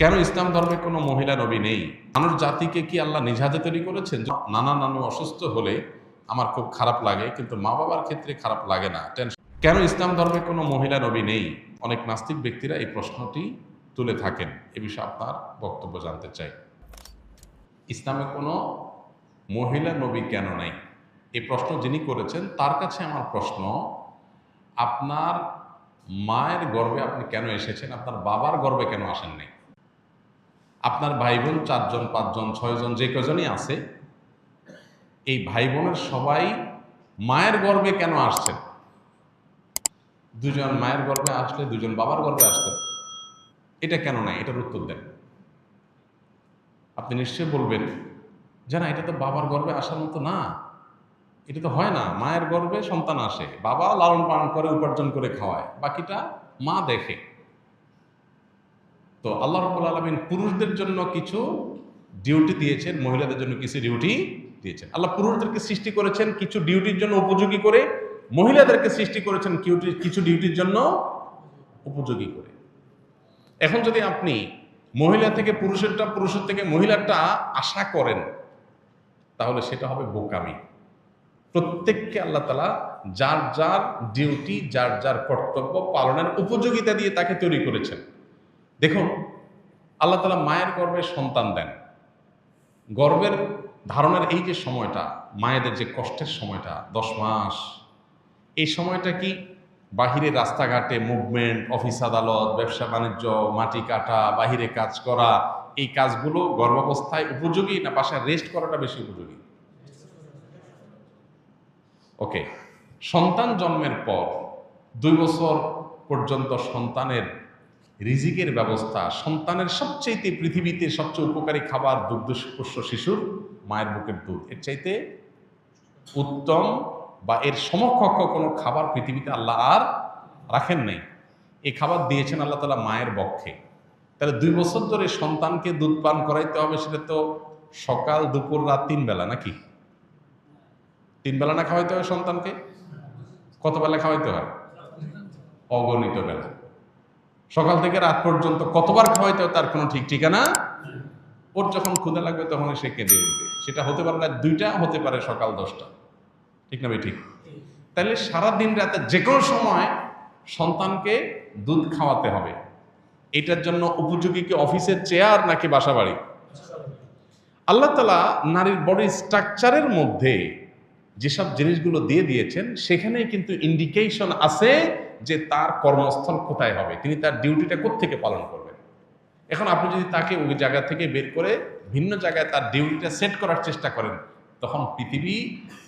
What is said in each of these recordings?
কেন ইসলাম ধর্মে কোনো মহিলা নবী নেই? মানুষ জাতিকে কি আল্লাহ নিজ হাতে তৈরি করেছেন? নানু অসুস্থ হলে আমার খুব খারাপ লাগে, কিন্তু মা বাবার ক্ষেত্রে খারাপ লাগে না। কেন ইসলাম ধর্মে কোনো মহিলা নবী নেই? অনেক নাস্তিক ব্যক্তিরা এই প্রশ্নটি তুলে থাকেন। এ বিষয়ে আপনার বক্তব্য জানতে চাই। ইসলামে কোনো মহিলা নবী কেন নেই, এই প্রশ্ন যিনি করেছেন তার কাছে আমার প্রশ্ন, আপনার মায়ের গর্ভে আপনি কেন এসেছেন? আপনার বাবার গর্ভে কেন আসেননি? আপনার ভাই বোন 4 জন 5 জন 6 জন যে কজনই আছে, এই ভাই বোনের সবাই মায়ের গর্ভে কেন আসছেন? 2 জন মায়ের গর্ভে আসলে 2 জন বাবার গর্ভে আসতেন, এটা কেন নাই? এটার উত্তর দেন। আপনি নিশ্চয়ই বলবেন যে না, এটা তো বাবার গর্ভে আসার মতো না, এটা তো হয় না। মায়ের গর্ভে সন্তান আসে, বাবা লালন পালন করে উপার্জন করে খাওয়ায়, বাকিটা মা দেখে। তো আল্লাহ রাব্বুল আলামিন পুরুষদের জন্য কিছু ডিউটি দিয়েছেন, মহিলাদের জন্য কিছু ডিউটি দিয়েছেন। আল্লাহ পুরুষদেরকে সৃষ্টি করেছেন কিছু ডিউটির জন্য উপযোগী করে, মহিলাদেরকে সৃষ্টি করেছেন কিছু ডিউটির জন্য উপযোগী করে। এখন যদি আপনি মহিলা থেকে পুরুষেরটা, পুরুষের থেকে মহিলারটা আশা করেন, তাহলে সেটা হবে বোকামি। প্রত্যেককে আল্লাহ তাআলা যার যার ডিউটি, যার যার কর্তব্য পালনের উপযোগিতা দিয়ে তাকে তৈরি করেছেন। দেখুন, আল্লাহ তাআলা মায়ের গর্ভে সন্তান দেন। গর্ভের ধারণের এই যে সময়টা, মায়েদের যে কষ্টের সময়টা 10 মাস, এই সময়টা কি বাহিরে রাস্তাঘাটে মুভমেন্ট, অফিস আদালত, ব্যবসা বাণিজ্য, মাটি কাটা, বাহিরে কাজ করা, এই কাজগুলো গর্ভাবস্থায় উপযোগী, না বাসায় রেস্ট করাটা বেশি উপযোগী? ওকে, সন্তান জন্মের পর 2 বছর পর্যন্ত সন্তানের রিজিকের ব্যবস্থা, সন্তানের সবচাইতে পৃথিবীতে সবচেয়ে উপকারী খাবার দুগ্ধপোষ্য শিশুর মায়ের বুকের দুধ। এর চাইতে উত্তম বা এর সমকক্ষ কোনো খাবার পৃথিবীতে আল্লাহ আর রাখেন নাই। এই খাবার দিয়েছেন আল্লাহ তাআলা মায়ের বক্ষে। তাহলে 2 বছর ধরে সন্তানকে দুধ পান করাইতে হবে, সেটা তো সকাল দুপুর রাত 3 বেলা, নাকি? 3 বেলা না খাওয়াইতে হবে সন্তানকে? কত বেলা খাওয়াইতে হয়? অগণিত বেলা। সকাল থেকে রাত পর্যন্ত কতবার খাওয়াইতে হয় তার কোনো ঠিক ঠিকানা। ওর যখন ক্ষুধা লাগবে তখন সে কেঁদে উঠবে। সেটা হতে পারে রাত 2টা, হতে পারে সকাল 10টা। ঠিক না ভাই? ঠিক। তাহলে সারাদিন রাতে যে কোনো সময় সন্তানকে দুধ খাওয়াতে হবে। এটার জন্য উপযোগী কি অফিসের চেয়ার নাকি বাসা বাড়ি? আল্লাহ তাআলা নারীর বডি স্ট্রাকচারের মধ্যে যেসব জিনিসগুলো দিয়ে দিয়েছেন, সেখানেই কিন্তু ইন্ডিকেশন আছে যে তার কর্মস্থল কোথায় হবে, তিনি তার ডিউটিটা কোত্থেকে পালন করবেন। এখন আপনি যদি তাকে ওই জায়গা থেকে বের করে ভিন্ন জায়গায় তার ডিউটিটা সেট করার চেষ্টা করেন, তখন পৃথিবী,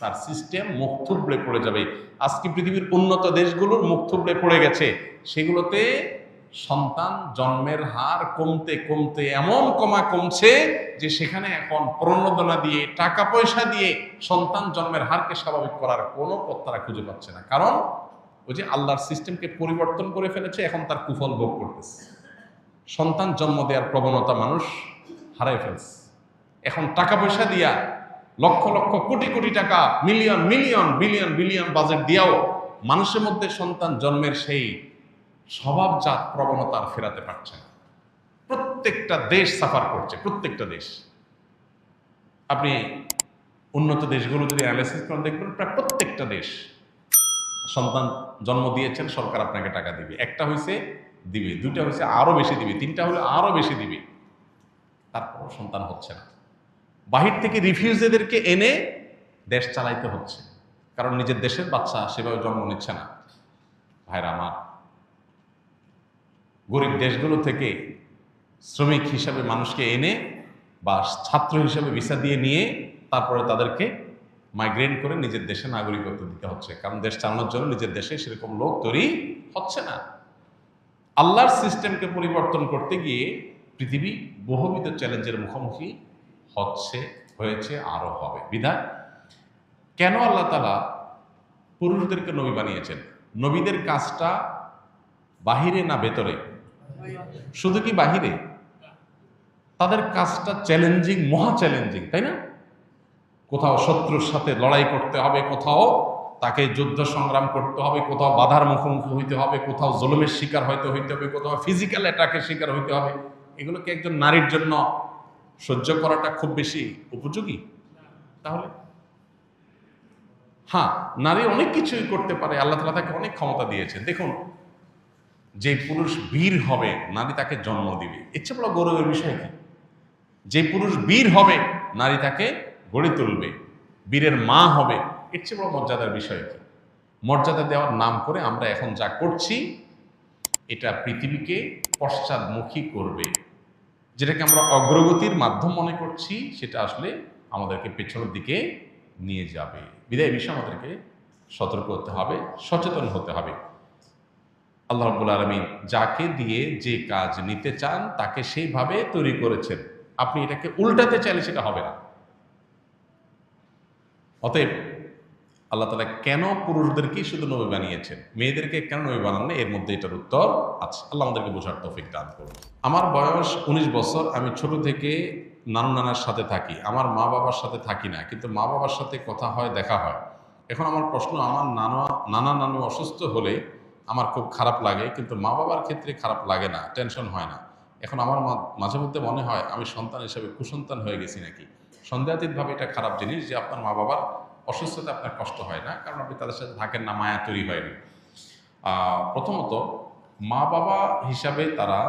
তার সিস্টেম মুখ থুবড়ে পড়ে যাবে। আজকে পৃথিবীর উন্নত দেশগুলোর মুখ থুবড়ে পড়ে গেছে। সেগুলোতে সন্তান জন্মের হার কমতে কমতে এমন কমছে যে সেখানে এখন প্রণোদনা দিয়ে, টাকা পয়সা দিয়ে সন্তান জন্মের হারকে স্বাভাবিক করার কোনো পথ তারা খুঁজে পাচ্ছে না। কারণ ওই যে আল্লাহর সিস্টেমকে পরিবর্তন করে ফেলেছে, এখন তার কুফল ভোগ করতেছে। সন্তান জন্ম দেওয়ার প্রবণতা মানুষ হারাই ফেলছে। এখন টাকা পয়সা দিয়া, লক্ষ লক্ষ কোটি কোটি টাকা, million million billion billion budget দিয়াও মানুষের মধ্যে সন্তান জন্মের সেই স্বভাবজাত প্রবণতা আর ফেরাতে পারছে না। প্রত্যেকটা দেশ সাফার করছে, প্রত্যেকটা দেশ। আপনি উন্নত দেশগুলো যদি অ্যানালাইসিস করেন, দেখবেন প্রায় প্রত্যেকটা দেশ সন্তান জন্ম দিয়েছেন, সরকার আপনাকে টাকা দিবে। একটা হয়েছে দিবে, 2টা হয়েছে আরো বেশি দিবে, 3টা হলে আরো বেশি দিবে, তারপরও সন্তান হচ্ছে না। বাহির থেকে রিফিউজিদেরকে এনে দেশ চালাইতে হচ্ছে, কারণ নিজের দেশের বাচ্চা সেভাবে জন্ম নিচ্ছে না। ভাইরা আমার, গরিব দেশগুলো থেকে শ্রমিক হিসাবে মানুষকে এনে বা ছাত্র হিসাবে ভিসা দিয়ে নিয়ে তারপরে তাদেরকে মাইগ্রেট করে নিজের দেশে নাগরিকত্ব দিতে হচ্ছে, কারণ দেশ চালানোর জন্য নিজের দেশে সেরকম লোক তৈরি হচ্ছে না। আল্লাহর সিস্টেমকে পরিবর্তন করতে গিয়ে পৃথিবী বহুবিধ চ্যালেঞ্জের মুখোমুখি হয়েছে, আরো হবে। বিধায় কেন আল্লাহ তাআলা পুরুষদেরকে নবী বানিয়েছেন? নবীদের কাজটা বাহিরে না ভেতরে? শুধু কি বাহিরে? তাদের কাজটা চ্যালেঞ্জিং, মহা চ্যালেঞ্জিং, তাই না? কোথাও শত্রুর সাথে লড়াই করতে হবে, কোথাও তাকে যুদ্ধ সংগ্রাম করতে হবে, কোথাও বাধার মুখোমুখি হইতে হবে, কোথাও জুলুমের শিকার হইতে হবে, কোথাও ফিজিক্যাল অ্যাটাকের শিকার হইতে হবে। এগুলো কি একজন নারীর জন্য সহ্য করাটা খুব বেশি উপযোগী? তাহলে হ্যাঁ, নারী অনেক কিছুই করতে পারে, আল্লাহ তাআলা তাকে অনেক ক্ষমতা দিয়েছেন। দেখুন, যে পুরুষ বীর হবে নারী তাকে জন্ম দিবে, এর চেয়ে বড় গৌরবের বিষয় কি? যে পুরুষ বীর হবে নারী তাকে গড়ে তুলবে, বীরের মা হবে, এর চেয়ে বড় মর্যাদার বিষয় কি? মর্যাদা দেওয়ার নাম করে আমরা এখন যা করছি এটা পৃথিবীকে পশ্চাদমুখী করবে। যেটাকে আমরা অগ্রগতির মাধ্যম মনে করছি সেটা আসলে আমাদেরকে পেছনের দিকে নিয়ে যাবে। বিদায় বিষয়ে আমাদেরকে সতর্ক হতে হবে, সচেতন হতে হবে। আল্লাহ রাব্বুল আলামিন যাকে দিয়ে যে কাজ নিতে চান তাকে সেইভাবে তৈরি করেছেন। আপনি এটাকে উল্টাতে চাইলে সেটা হবে না। অতএব আল্লাহ তাআলা কেন পুরুষদেরকেই শুধু নবী বানিয়েছেন, মেয়েদেরকে কেন নবী বানান না, এর মধ্যে এটার উত্তর আছে। আল্লাহ আমাদেরকে বোঝার তৌফিক দান করুন। আমার বয়স 19 বছর। আমি ছোট থেকে নানু নানার সাথে থাকি, আমার মা বাবার সাথে থাকি না, কিন্তু মা বাবার সাথে কথা হয়, দেখা হয়। এখন আমার প্রশ্ন, আমার নানা নানু অসুস্থ হলে আমার খুব খারাপ লাগে, কিন্তু মা বাবার ক্ষেত্রে খারাপ লাগে না, টেনশন হয় না। এখন আমার মাঝে মধ্যে মনে হয় আমি সন্তান হিসেবে কুসন্তান হয়ে গেছি নাকি। সন্দেহাতীতভাবে এটা খারাপ জিনিস যে আপনার মা বাবার অসুস্থতা আপনার কষ্ট হয় না, কারণ আপনি তাদের সাথে থাকেন না, মায়া তৈরি হয়নি। প্রথমত, মা বাবা হিসাবে তারা,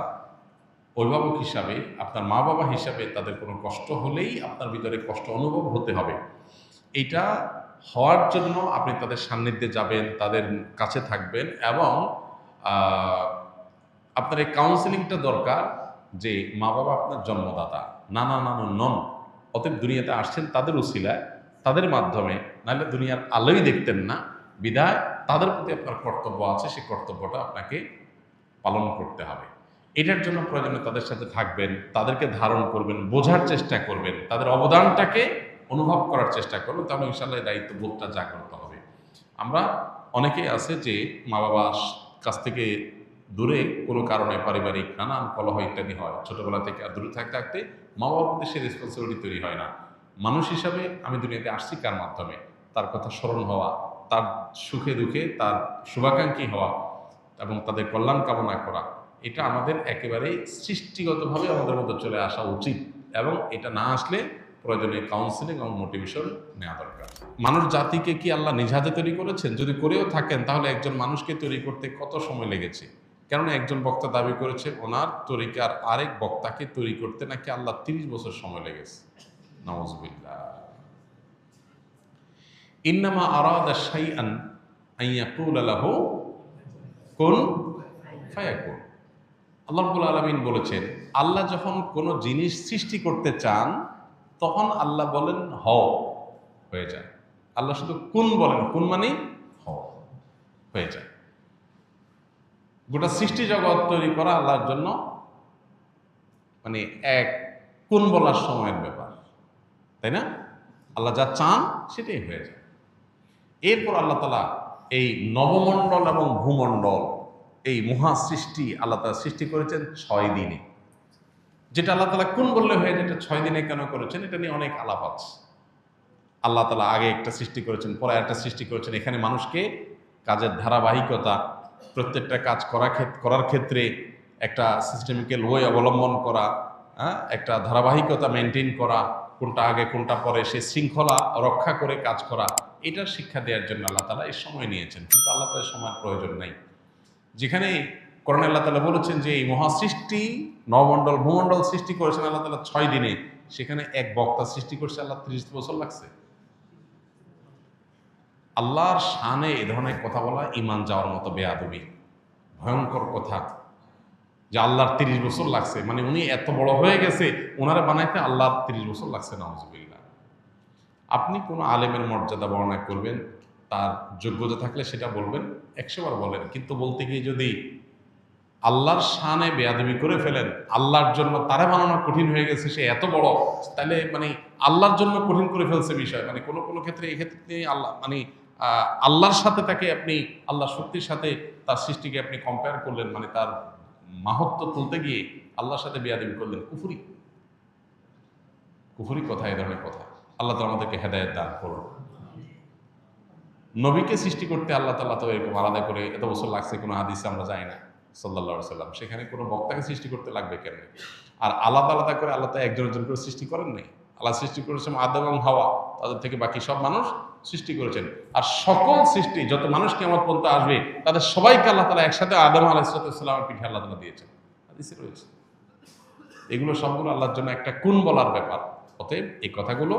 অভিভাবক হিসাবে আপনার মা বাবা হিসাবে তাদের কোনো কষ্ট হলেই আপনার ভিতরে কষ্ট অনুভব হতে হবে। এটা হওয়ার জন্য আপনি তাদের সান্নিধ্যে যাবেন, তাদের কাছে থাকবেন, এবং আপনার এই কাউন্সেলিংটা দরকার যে মা বাবা আপনার জন্মদাতা, নানা নানু নন, অতএব দুনিয়াতে আসছেন তাদের উসিলায়, তাদের মাধ্যমে, নাহলে দুনিয়ার আলোই দেখতেন না। বিধায় তাদের প্রতি আপনার কর্তব্য আছে, সেই কর্তব্যটা আপনাকে পালন করতে হবে। এটার জন্য প্রয়োজনে তাদের সাথে থাকবেন, তাদেরকে ধারণ করবেন, বোঝার চেষ্টা করবেন, তাদের অবদানটাকে অনুভব করার চেষ্টা করবেন, তাহলে ইনশাআল্লাহ এই দায়িত্ববোধটা জাগ্রত হবে। আমরা অনেকেই আছে যে মা বাবার কাছ থেকে দূরে কোনো কারণে, পারিবারিক নানান কলহ ইত্যাদি হয়, ছোটবেলা থেকে আর দূরে থাকতে থাকতে মা বাবার প্রতি সে রেসপন্সিবিলিটি তৈরি হয় না। মানুষ হিসাবে আমি দুনিয়াতে আসছি কার মাধ্যমে? তার কথা স্মরণ হওয়া, তার সুখে দুঃখে তার শুভাকাঙ্ক্ষী হওয়া এবং তাদের কল্যাণ কামনা করা, এটা আমাদের একেবারেই সৃষ্টিগতভাবে আমাদের মধ্যে চলে আসা উচিত। এবং এটা না আসলে প্রয়োজনে কাউন্সিলিং এবং মোটিভেশন নেওয়া দরকার। মানুষ জাতিকে কি আল্লাহ নিজ হাতে তৈরি করেছেন? যদি করেও থাকেন তাহলে একজন মানুষকে তৈরি করতে কত সময় লেগেছে? কেননা একজন বক্তা দাবি করেছে ওনার তরিকার আরেক বক্তাকে তৈরি করতে নাকি আল্লাহ 30 বছর সময় লেগেছে। নাউযুবিল্লাহ। ইন্নামা আরাদা শাইআন আন ইয়াকুলা লাহু কুন ফায়াকুন। আল্লাহ রাব্বুল আলামিন বলেছেন, আল্লাহ যখন কোনো জিনিস সৃষ্টি করতে চান তখন আল্লাহ বলেন হও, হয়ে যায়। আল্লাহ শুধু কুন বলেন, কুন মানে হও, হয়ে যায়। গোটা সৃষ্টি জগৎ তৈরি করা আল্লাহর জন্য মানে এক কুন বলার সময়ের ব্যাপার, তাই না? আল্লাহ যা চান সেটাই হয়ে যায়। এরপর আল্লাহ তাআলা এই নবমণ্ডল এবং ভূমণ্ডল, এই মহা সৃষ্টি আল্লাহ তাআলা সৃষ্টি করেছেন 6 দিনে। যেটা আল্লাহ তাআলা কোন বললে হয়ে যেটা 6 দিনে কেন করেছেন, এটা নিয়ে অনেক আলাপ আছে। আল্লাহ তাআলা আগে একটা সৃষ্টি করেছেন, পরে একটা সৃষ্টি করেছেন। এখানে মানুষকে কাজের ধারাবাহিকতা, প্রত্যেকটা কাজ করার ক্ষেত্রে একটা সিস্টেমিক্যাল ওয়ে অবলম্বন করা, একটা ধারাবাহিকতা মেনটেন করা, কোনটা আগে কোনটা পরে, সে শৃঙ্খলা রক্ষা করে কাজ করা, এটার শিক্ষা দেওয়ার জন্য আল্লাহ তাআলা এই সময় নিয়েছেন। কিন্তু আল্লাহ তাআলার সময়ের প্রয়োজন নাই। যেখানে কোরআনে আল্লাহ তাআলা বলেছেন যে এই মহাসৃষ্টি নবমণ্ডল ভূমণ্ডল সৃষ্টি করেছেন আল্লাহ তাআলা 6 দিনে, সেখানে এক বক্তা সৃষ্টি করছে আল্লাহ 30 বছর লাগছে। আল্লাহর শানে এ ধরনের কথা বলা ঈমান যাওয়ার মতো বেয়াদবি, ভয়ঙ্কর কথা। যে আল্লাহর 30 বছর লাগছে, মানে উনি এত বড় হয়ে গেছে, ওনারা বানাইতে আল্লাহর 30 বছর লাগছে। নাউযুবিল্লাহ। আপনি কোনো আলেমের মর্যাদা বর্ণনা করবেন, তার যোগ্যতা থাকলে সেটা বলবেন, 100 বার বলেন, কিন্তু বলতে গিয়ে যদি আল্লাহর শানে বেয়াদবি করে ফেলেন, আল্লাহর জন্য তারা বানানো কঠিন হয়ে গেছে, সে এত বড়, তাহলে মানে আল্লাহর জন্য কঠিন করে ফেলছে বিষয়। মানে কোনো কোনো ক্ষেত্রে এক্ষেত্রে আল্লাহ মানে আল্লাহর সাথে তাকে আপনি, আল্লাহ শক্তির সাথে তার সৃষ্টিকে আপনি কম্পেয়ার করলেন, মানে তার মাহাত্ম্য তুলতে গিয়ে আল্লাহর সাথে বেয়াদবি করলেন। কুফরি, কুফরি কথা, এ ধরনের কথা। আল্লাহ তাআলা আমাদেরকে হেদায়েত দান করুন। নবীকে সৃষ্টি করতে আল্লাহ তাআলা তো এরকম আলাদা করে এত বছর লাগছে কোনো হাদিসে আমরা জানি না। সাল্লাল্লাহু আলাইহি সাল্লাম, সেখানে কোনো বক্তাকে সৃষ্টি করতে লাগবে কেন? আর আলাদা আলাদা করে আল্লাহ তো একজন একজন করে সৃষ্টি করেন নাই। আল্লাহ সৃষ্টি করেছেন আদম এবং হাওয়া, তাদের থেকে বাকি সব মানুষ সৃষ্টি করেছেন। আর সকল সৃষ্টি যত মানুষ কিয়ামত পর্যন্ত আসবে তাদের সবাইকে আল্লাহ তাআলা একসাথে আদম আলাইহিস সালামের পিঠে আল্লাহ তাআলা দিয়েছেন, হাদিসে রয়েছে। এগুলো সবগুলো আল্লাহর জন্য একটা কুন বলার ব্যাপার। অতএব এই কথাগুলো